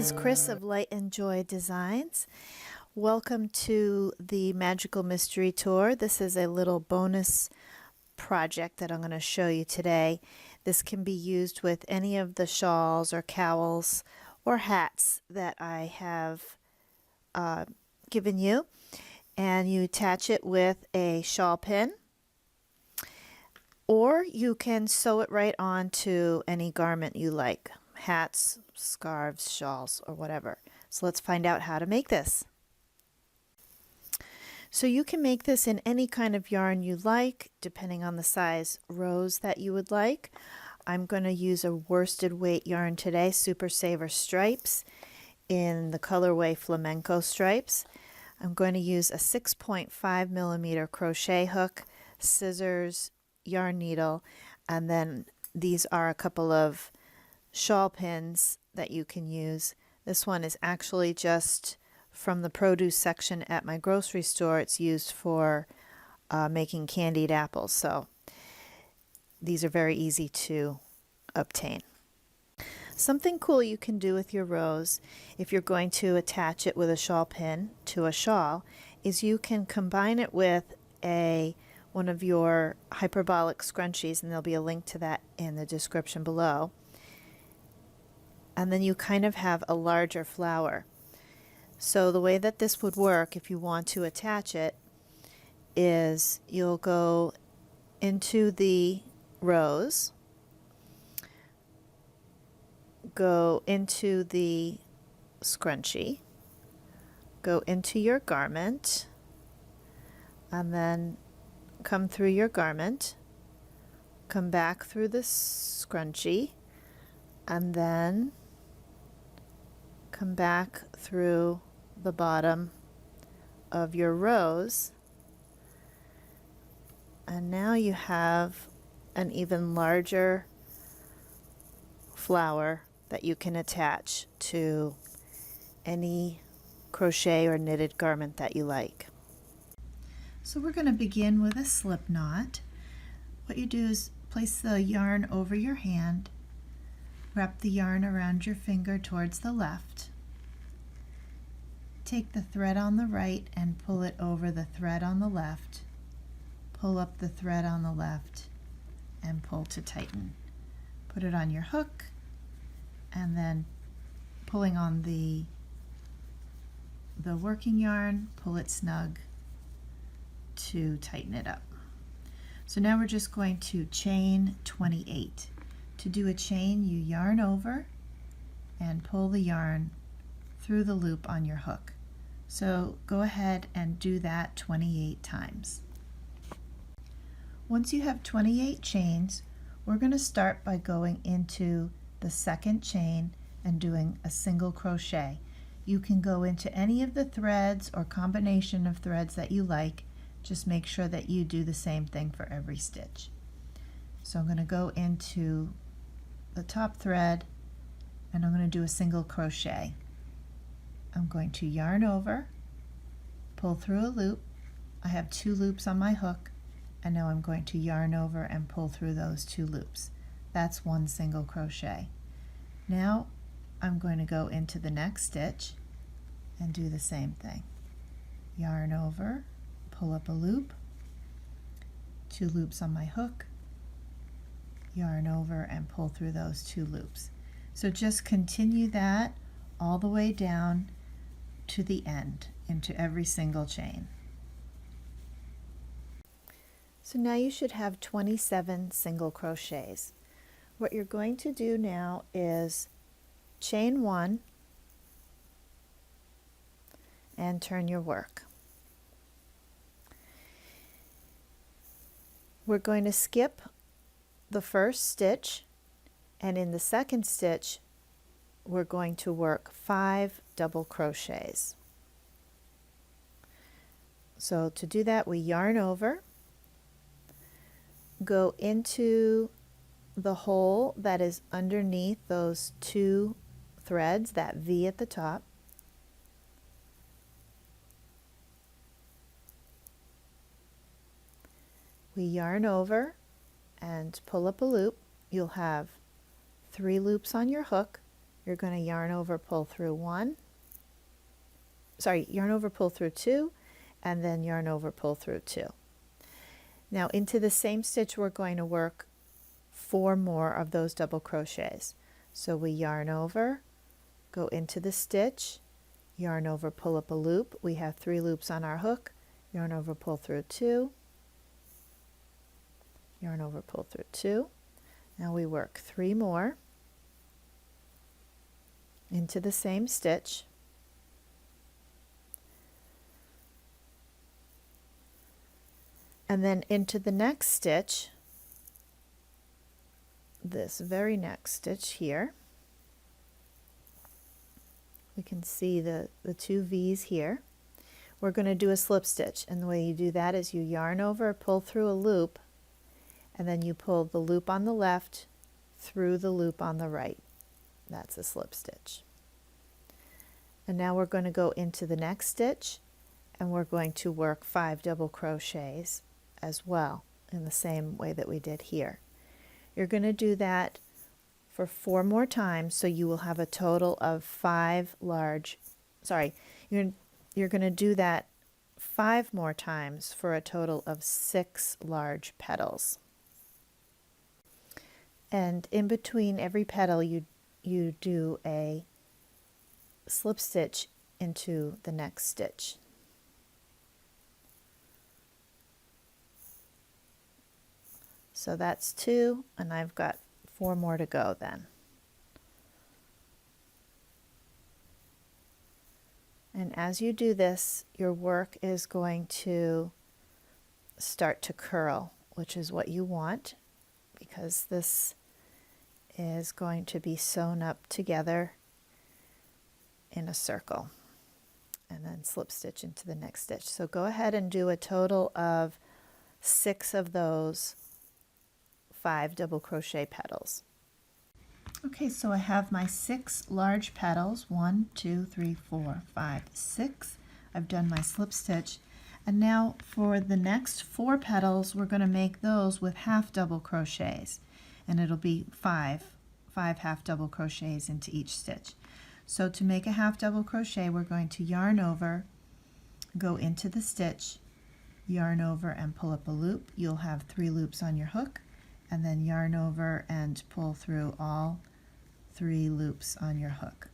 is Chris of Light and Joy Designs. Welcome to the Magical Mystery Tour. This is a little bonus project that I'm going to show you today. This can be used with any of the shawls or cowls or hats that I have given you. And you attach it with a shawl pin, or you can sew it right onto any garment you like. Hats, scarves, shawls, or whatever. So let's find out how to make this. So you can make this in any kind of yarn you like, depending on the size rose that you would like. I'm going to use a worsted weight yarn today, Super Saver Stripes, in the colorway Flamenco Stripes. I'm going to use a 6.5 millimeter crochet hook, scissors, yarn needle, and then these are a couple of shawl pins that you can use. This one is actually just from the produce section at my grocery store. It's used for making candied apples, so these are very easy to obtain. Something cool you can do with your rose, if you're going to attach it with a shawl pin to a shawl, is you can combine it with one of your hyperbolic scrunchies, and there'll be a link to that in the description below. And then you kind of have a larger flower. So the way that this would work, if you want to attach it, is you'll go into the rose, go into the scrunchie, go into your garment, and then come through your garment, come back through the scrunchie, and then come back through the bottom of your rose, and now you have an even larger flower that you can attach to any crochet or knitted garment that you like. So we're going to begin with a slip knot. What you do is place the yarn over your hand, wrap the yarn around your finger towards the left, take the thread on the right and pull it over the thread on the left, pull up the thread on the left, and pull to tighten. Put it on your hook, and then pulling on the working yarn, pull it snug to tighten it up. So now we're just going to chain 28. To do a chain, you yarn over and pull the yarn through the loop on your hook. So go ahead and do that 28 times. Once you have 28 chains, we're going to start by going into the second chain and doing a single crochet. You can go into any of the threads or combination of threads that you like. Just make sure that you do the same thing for every stitch. So I'm going to go into the top thread and I'm going to do a single crochet. I'm going to yarn over, pull through a loop. I have 2 loops on my hook, and now I'm going to yarn over and pull through those 2 loops. That's one single crochet. Now I'm going to go into the next stitch and do the same thing. Yarn over, pull up a loop, 2 loops on my hook, yarn over and pull through those 2 loops. So just continue that all the way down to the end into every single chain. So now you should have 27 single crochets. What you're going to do now is chain 1 and turn your work. We're going to skip the first stitch, and in the second stitch we're going to work 5 double crochets. So to do that, we yarn over, go into the hole that is underneath those 2 threads, that V at the top, we yarn over and pull up a loop. You'll have 3 loops on your hook, You're going to yarn over, pull through yarn over, pull through 2, and then yarn over, pull through 2. Now into the same stitch we're going to work 4 more of those double crochets. So we yarn over, go into the stitch, yarn over, pull up a loop. We have 3 loops on our hook, yarn over, pull through 2, yarn over, pull through 2. Now we work 3 more into the same stitch, and then into the next stitch, this very next stitch here. We can see the 2 V's here. We're going to do a slip stitch, and the way you do that is you yarn over, pull through a loop, and then you pull the loop on the left through the loop on the right. That's a slip stitch. And now we're going to go into the next stitch, and we're going to work 5 double crochets as well in the same way that we did here. You're going to do that for 4 more times, so you will have a total of 5 large, you're going to do that 5 more times for a total of 6 large petals. And in between every petal you do a slip stitch into the next stitch. So that's 2, and I've got 4 more to go then. And as you do this, your work is going to start to curl, which is what you want, because this is going to be sewn up together in a circle, and then slip stitch into the next stitch. So go ahead and do a total of 6 of those 5 double crochet petals. Okay, so I have my 6 large petals, 1, 2, 3, 4, 5, 6. I've done my slip stitch, and now for the next 4 petals we're going to make those with half double crochets, and it'll be 5 half double crochets into each stitch. So to make a half double crochet, we're going to yarn over, go into the stitch, yarn over and pull up a loop. You'll have 3 loops on your hook, and then yarn over and pull through all 3 loops on your hook.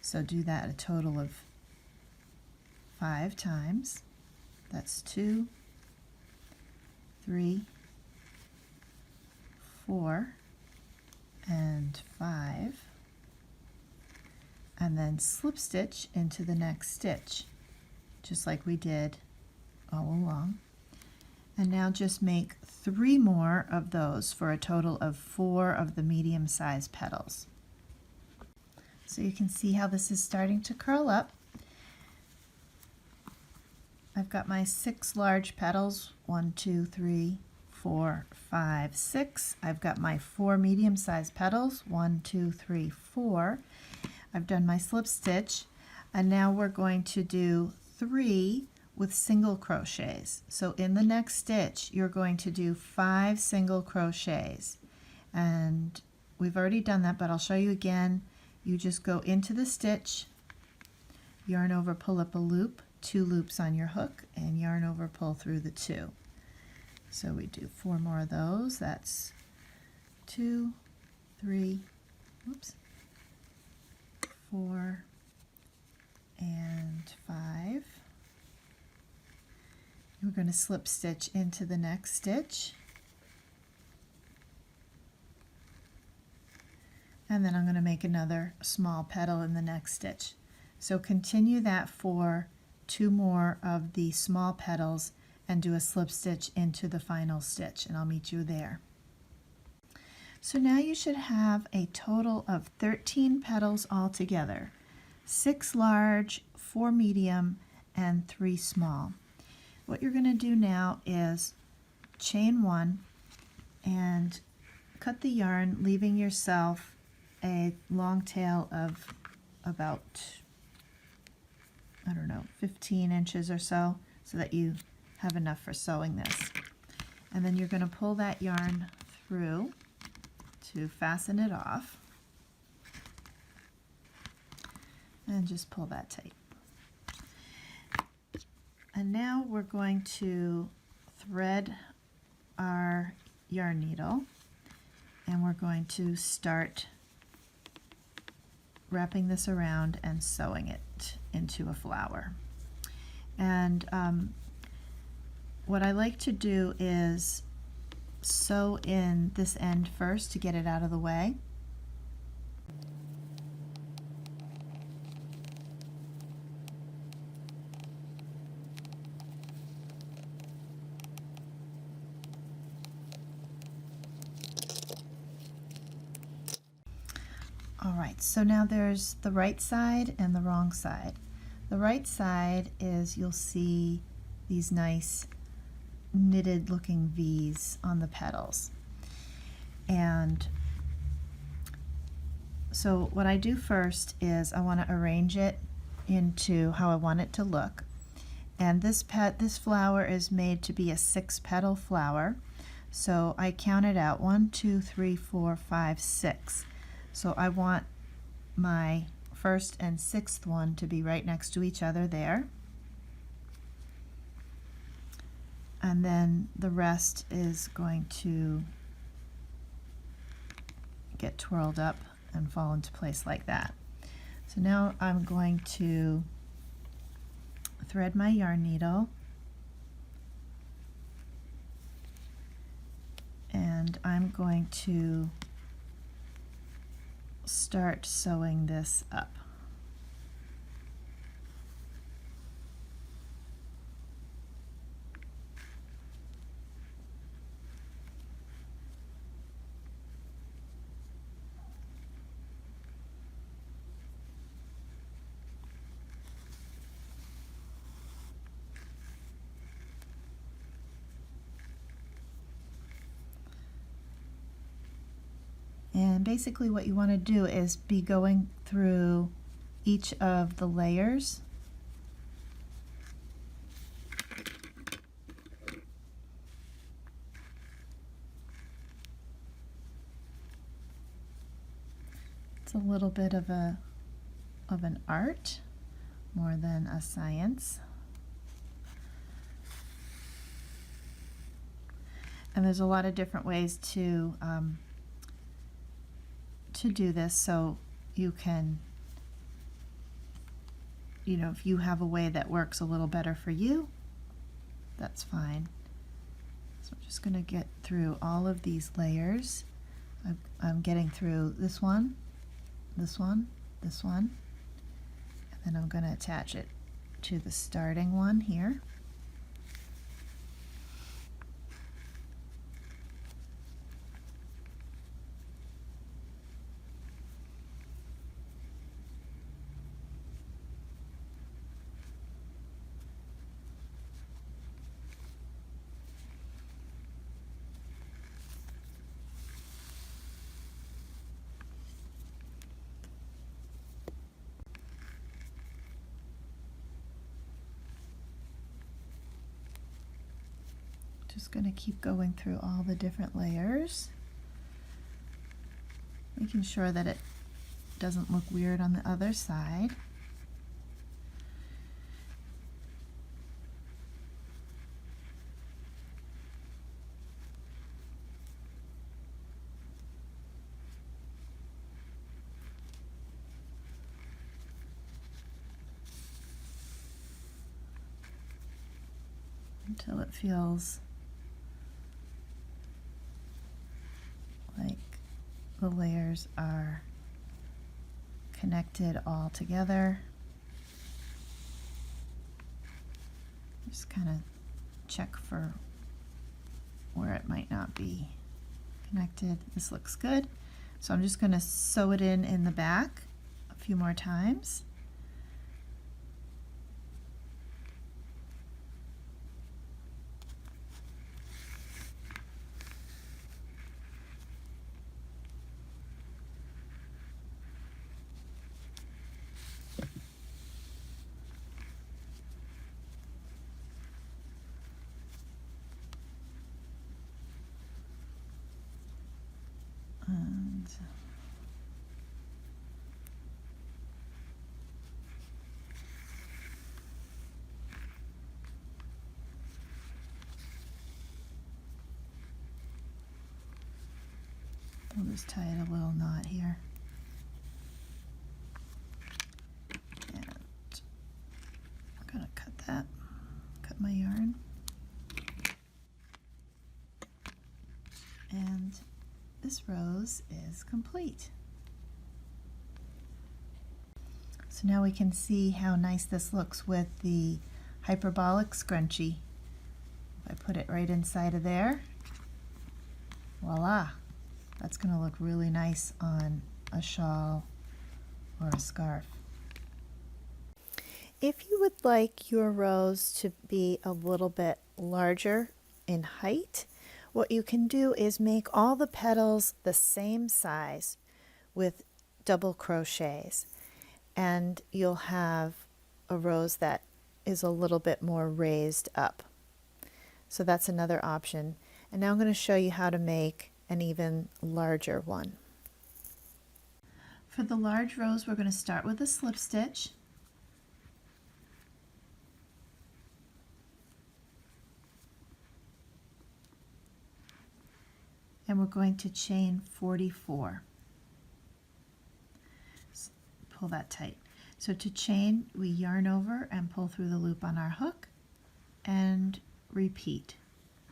So do that a total of 5 times. That's 2, 3, 4, and 5. And then slip stitch into the next stitch, just like we did all along. And now just make 3 more of those for a total of 4 of the medium-sized petals. So you can see how this is starting to curl up. I've got my 6 large petals, 1, 2, 3, 4, 5, 6. I've got my 4 medium-sized petals, 1, 2, 3, 4. I've done my slip stitch, and now we're going to do 3 with single crochets. So in the next stitch you're going to do 5 single crochets, and we've already done that, but I'll show you again. You just go into the stitch, yarn over, pull up a loop, 2 loops on your hook, and yarn over, pull through the 2. So we do 4 more of those. That's 2, 3, 4, and 5. We're going to slip stitch into the next stitch, and then I'm going to make another small petal in the next stitch. So continue that for 2 more of the small petals and do a slip stitch into the final stitch, and I'll meet you there. So now you should have a total of 13 petals altogether, 6 large, 4 medium, and 3 small. What you're going to do now is chain 1 and cut the yarn, leaving yourself a long tail of about, 15 inches or so that you have enough for sewing this. And then you're going to pull that yarn through to fasten it off. and just pull that tight. And now we're going to thread our yarn needle, and we're going to start wrapping this around and sewing it into a flower. And what I like to do is sew in this end first to get it out of the way. All right, so now there's the right side and the wrong side. The right side is, you'll see these nice knitted looking V's on the petals. And so what I do first is I want to arrange it into how I want it to look. And this flower is made to be a 6-petal flower. So I counted out 1, 2, 3, 4, 5, 6. So I want my first and 6th one to be right next to each other there. And then the rest is going to get twirled up and fall into place like that. So now I'm going to thread my yarn needle, and I'm going to start sewing this up. And basically what you want to do is be going through each of the layers . It's a little bit of an art more than a science. And there's a lot of different ways to do this, so you can, if you have a way that works a little better for you, that's fine. So I'm just going to get through all of these layers. I'm getting through this one, this one, this one, and then I'm going to attach it to the starting one here. Just going to keep going through all the different layers, making sure that it doesn't look weird on the other side. Until it feels like the layers are connected all together. Just kind of check for where it might not be connected. This looks good. So I'm just going to sew it in the back a few more times. And I'll just tie it a little knot here. And I'm going to cut my yarn. And this rose is complete. So now we can see how nice this looks with the hyperbolic scrunchie. If I put it right inside of there, voila! That's going to look really nice on a shawl or a scarf. If you would like your rose to be a little bit larger in height, what you can do is make all the petals the same size with double crochets, and you'll have a rose that is a little bit more raised up. So that's another option. And now I'm going to show you how to make an even larger one. For the large rose, we're going to start with a slip stitch. And we're going to chain 44. Pull that tight. So to chain, we yarn over and pull through the loop on our hook and repeat.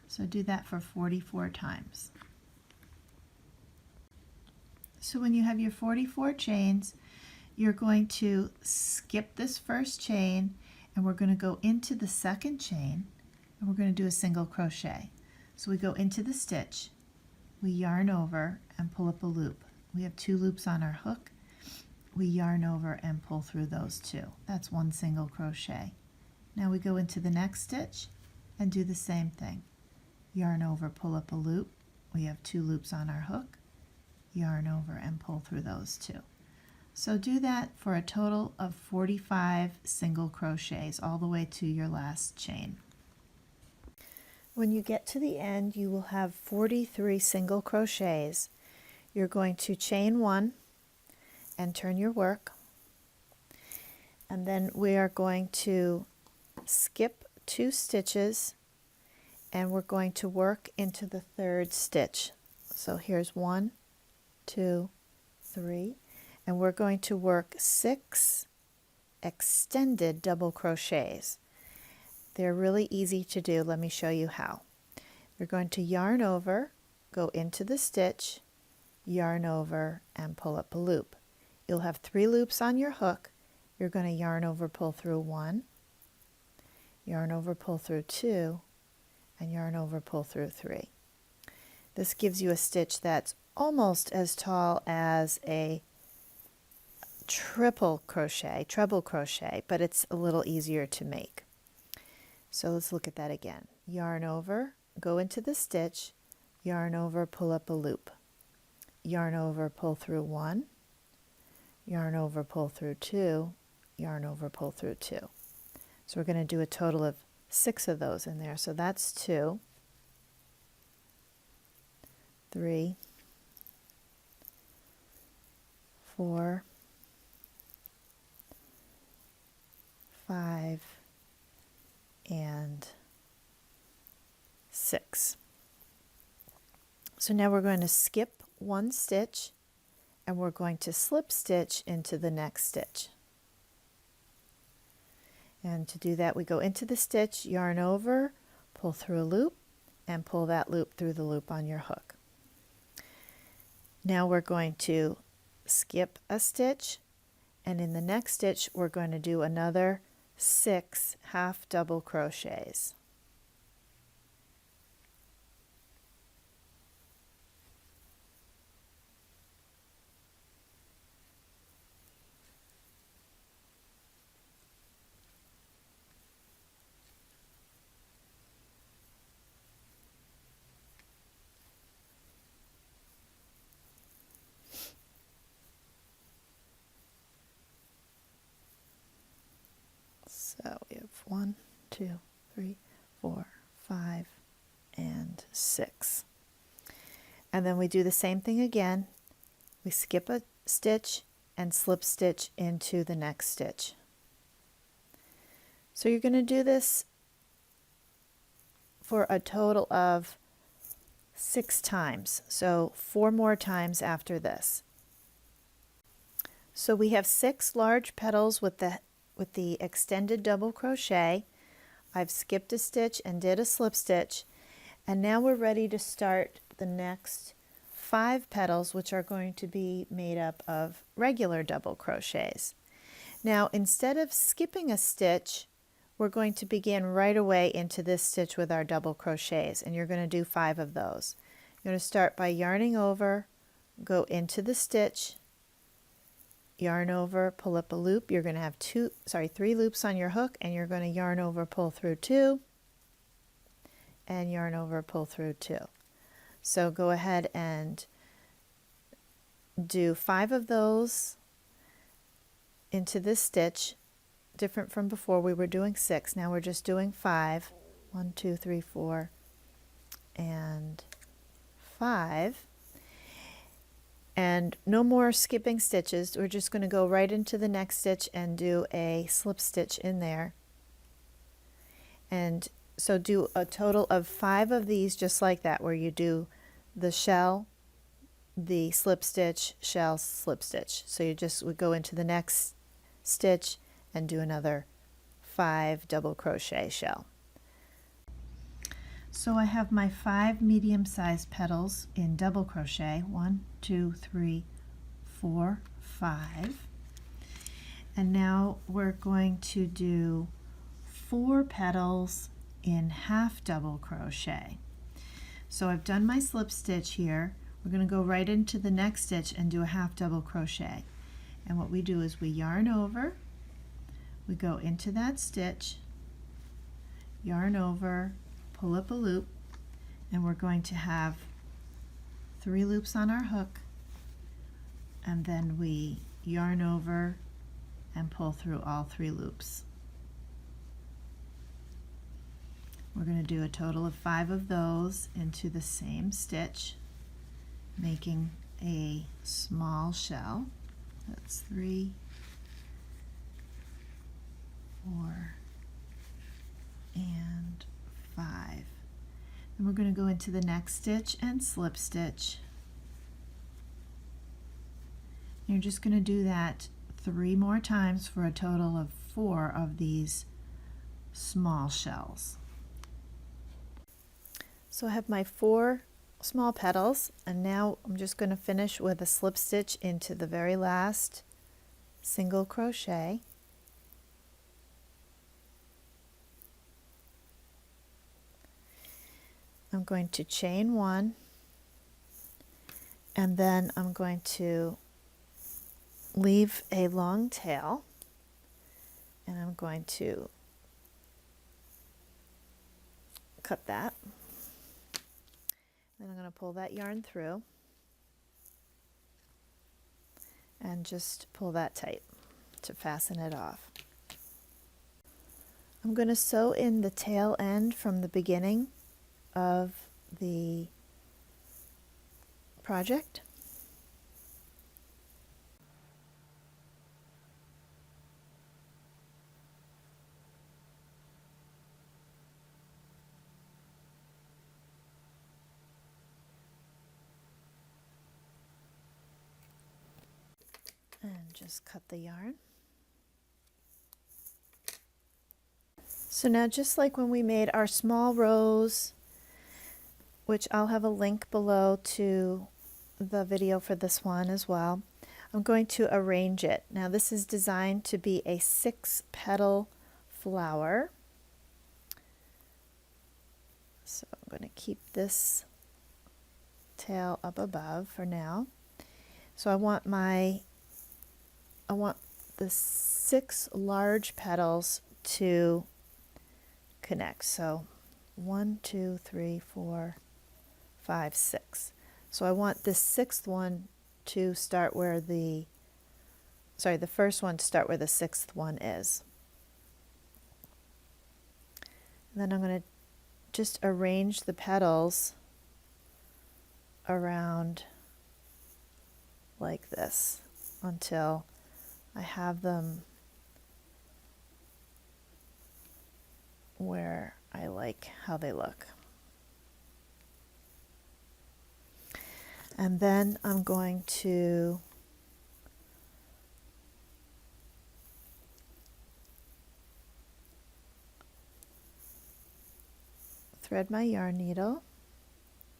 So do that for 44 times. So when you have your 44 chains, you're going to skip this first chain, and we're going to go into the second chain, and we're going to do a single crochet. So we go into the stitch, we yarn over and pull up a loop. We have 2 loops on our hook. We yarn over and pull through those 2. That's 1 single crochet. Now we go into the next stitch and do the same thing. Yarn over, pull up a loop. We have 2 loops on our hook. Yarn over and pull through those 2. So do that for a total of 45 single crochets all the way to your last chain. When you get to the end, you will have 43 single crochets. You're going to chain 1 and turn your work, and then we are going to skip 2 stitches, and we're going to work into the 3rd stitch. So here's 1, 2, 3, and we're going to work 6 extended double crochets. They're really easy to do. Let me show you how. You're going to yarn over, go into the stitch, yarn over, and pull up a loop. You'll have 3 loops on your hook. You're going to yarn over, pull through 1, yarn over, pull through 2, and yarn over, pull through 3. This gives you a stitch that's almost as tall as a treble crochet, but it's a little easier to make. So let's look at that again. Yarn over, go into the stitch, yarn over, pull up a loop. Yarn over, pull through 1, yarn over, pull through 2, yarn over, pull through 2. So we're going to do a total of 6 of those in there. So that's 2, 3, 4, 5, and 6. So now we're going to skip 1 stitch, and we're going to slip stitch into the next stitch. And to do that, we go into the stitch, yarn over, pull through a loop, and pull that loop through the loop on your hook. Now we're going to skip a stitch, and in the next stitch we're going to do another 6 half double crochets. So we have 1, 2, 3, 4, 5, and 6. And then we do the same thing again. We skip a stitch and slip stitch into the next stitch. So you're going to do this for a total of 6 times. So 4 more times after this. So we have 6 large petals with the extended double crochet. I've skipped a stitch and did a slip stitch, and now we're ready to start the next 5 petals, which are going to be made up of regular double crochets. Now, instead of skipping a stitch, we're going to begin right away into this stitch with our double crochets, and you're going to do 5 of those. You're going to start by yarning over, go into the stitch, yarn over, pull up a loop. You're going to have 3 loops on your hook, and you're going to yarn over, pull through 2, and yarn over, pull through 2. So go ahead and do 5 of those into this stitch. Different from before, we were doing 6. Now we're just doing 5. 1, 2, 3, 4, and 5. And no more skipping stitches. We're just going to go right into the next stitch and do a slip stitch in there. And so do a total of 5 of these just like that, where you do the shell, the slip stitch, shell, slip stitch. So you just would go into the next stitch and do another 5 double crochet shell. So I have my 5 medium-sized petals in double crochet, 1, 2, 3, 4, 5. And now we're going to do 4 petals in half double crochet. So I've done my slip stitch here. We're going to go right into the next stitch and do a half double crochet. And what we do is we yarn over, we go into that stitch, yarn over, pull up a loop, and we're going to have 3 loops on our hook, and then we yarn over and pull through all 3 loops. We're going to do a total of 5 of those into the same stitch, making a small shell. That's 3, 4, and 5. Then we're going to go into the next stitch and slip stitch. You're just going to do that 3 more times for a total of 4 of these small shells. So I have my 4 small petals, and now I'm just going to finish with a slip stitch into the very last single crochet. I'm going to chain 1, and then I'm going to leave a long tail, and I'm going to cut that. Then I'm going to pull that yarn through and just pull that tight to fasten it off. I'm going to sew in the tail end from the beginning of the project. And just cut the yarn. So now, just like when we made our small rose, which I'll have a link below to the video for this one as well, I'm going to arrange it. Now this is designed to be a 6-petal flower. So I'm going to keep this tail up above for now. So I want the 6 large petals to connect. So 1, 2, 3, 4, 5, 6. So I want this 6th one to start where the first one to start where the 6th one is. And then I'm going to just arrange the petals around like this until I have them where I like how they look. And then I'm going to thread my yarn needle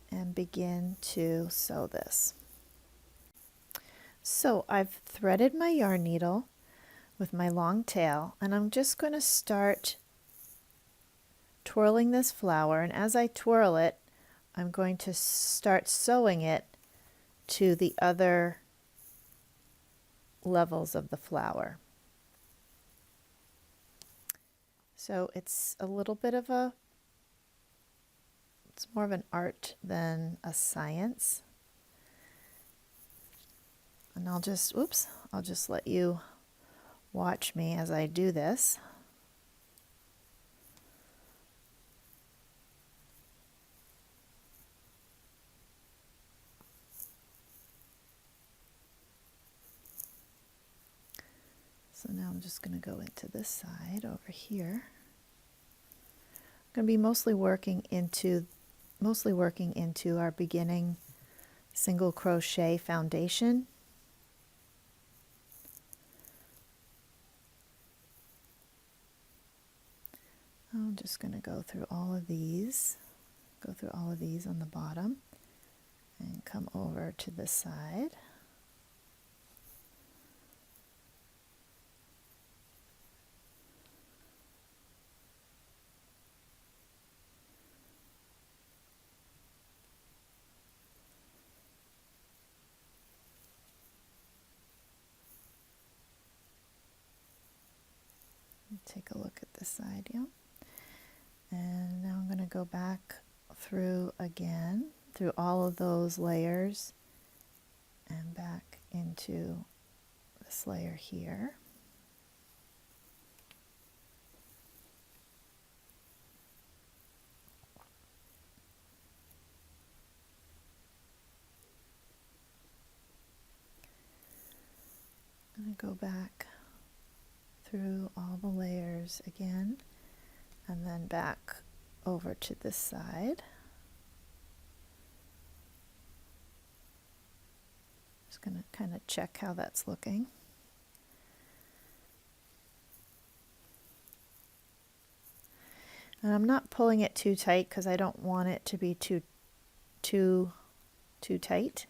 and begin to sew this. So I've threaded my yarn needle with my long tail, and I'm just going to start twirling this flower, and as I twirl it, I'm going to start sewing it to the other levels of the flower. So it's a little bit of it's more of an art than a science. And I'll just let you watch me as I do this. So now I'm just going to go into this side over here. I'm going to be mostly working into our beginning single crochet foundation. I'm just going to go through all of these on the bottom and come over to this side. Take a look at this side, yeah. And now I'm going to go back through again, through all of those layers and back into this layer here. I'm going to go back through all the layers again and then back over to this side. Just going to kind of check how that's looking. And I'm not pulling it too tight because I don't want it to be too tight.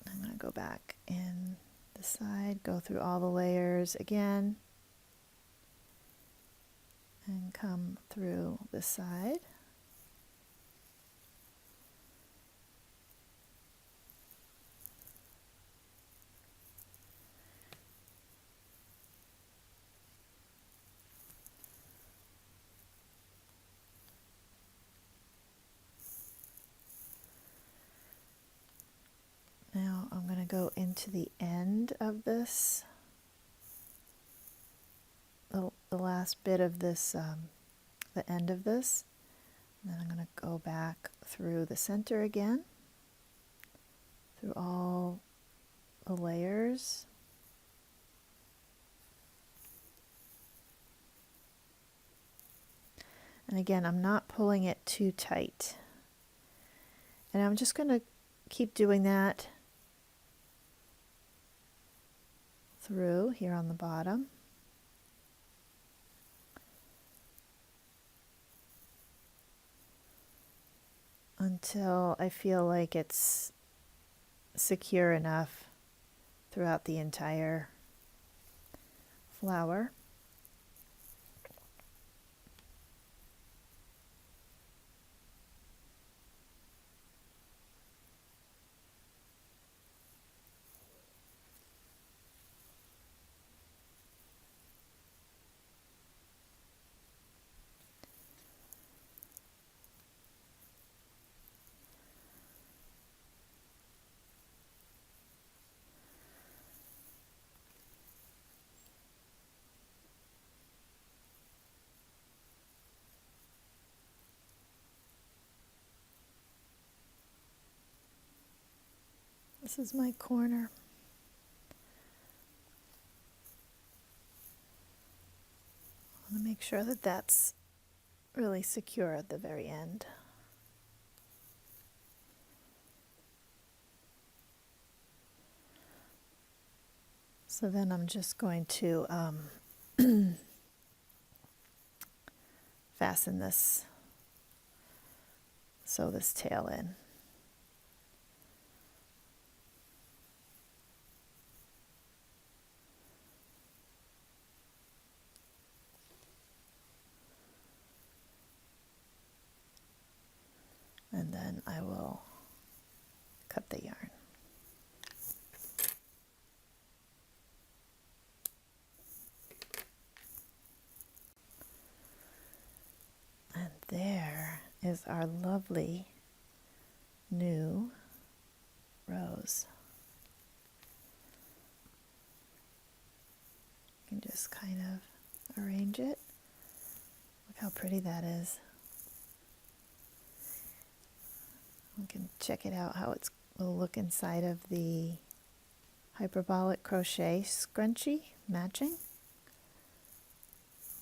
I'm going to go back in the side, go through all the layers again, and come through this side. Now I'm going to go into the end of this, the last bit of this, the end of this. And then I'm going to go back through the center again, through all the layers. And again, I'm not pulling it too tight. And I'm just going to keep doing that through here on the bottom. Until I feel like it's secure enough throughout the entire flower. This is my corner. I want to make sure that that's really secure at the very end. So then I'm just going to fasten this, sew this tail in. And then I will cut the yarn. And there is our lovely new rose. You can just kind of arrange it. Look how pretty that is. We can check it out how it will look inside of the hyperbolic crochet scrunchie matching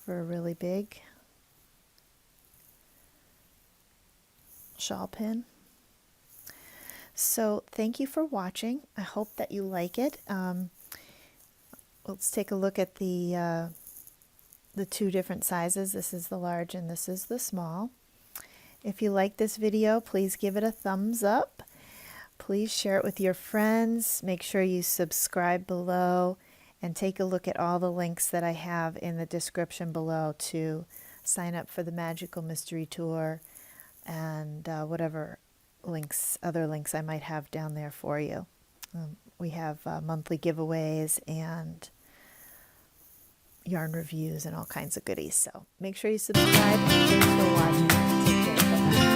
for a really big shawl pin. So thank you for watching. I hope that you like it. Let's take a look at the two different sizes. This is the large and this is the small. If you like this video, please give it a thumbs up. Please share it with your friends. Make sure you subscribe below and take a look at all the links that I have in the description below to sign up for the Magical Mystery Tour and whatever links, other links I might have down there for you. We have monthly giveaways and yarn reviews and all kinds of goodies. So make sure you subscribe. Thanks for watching. Take care. Bye.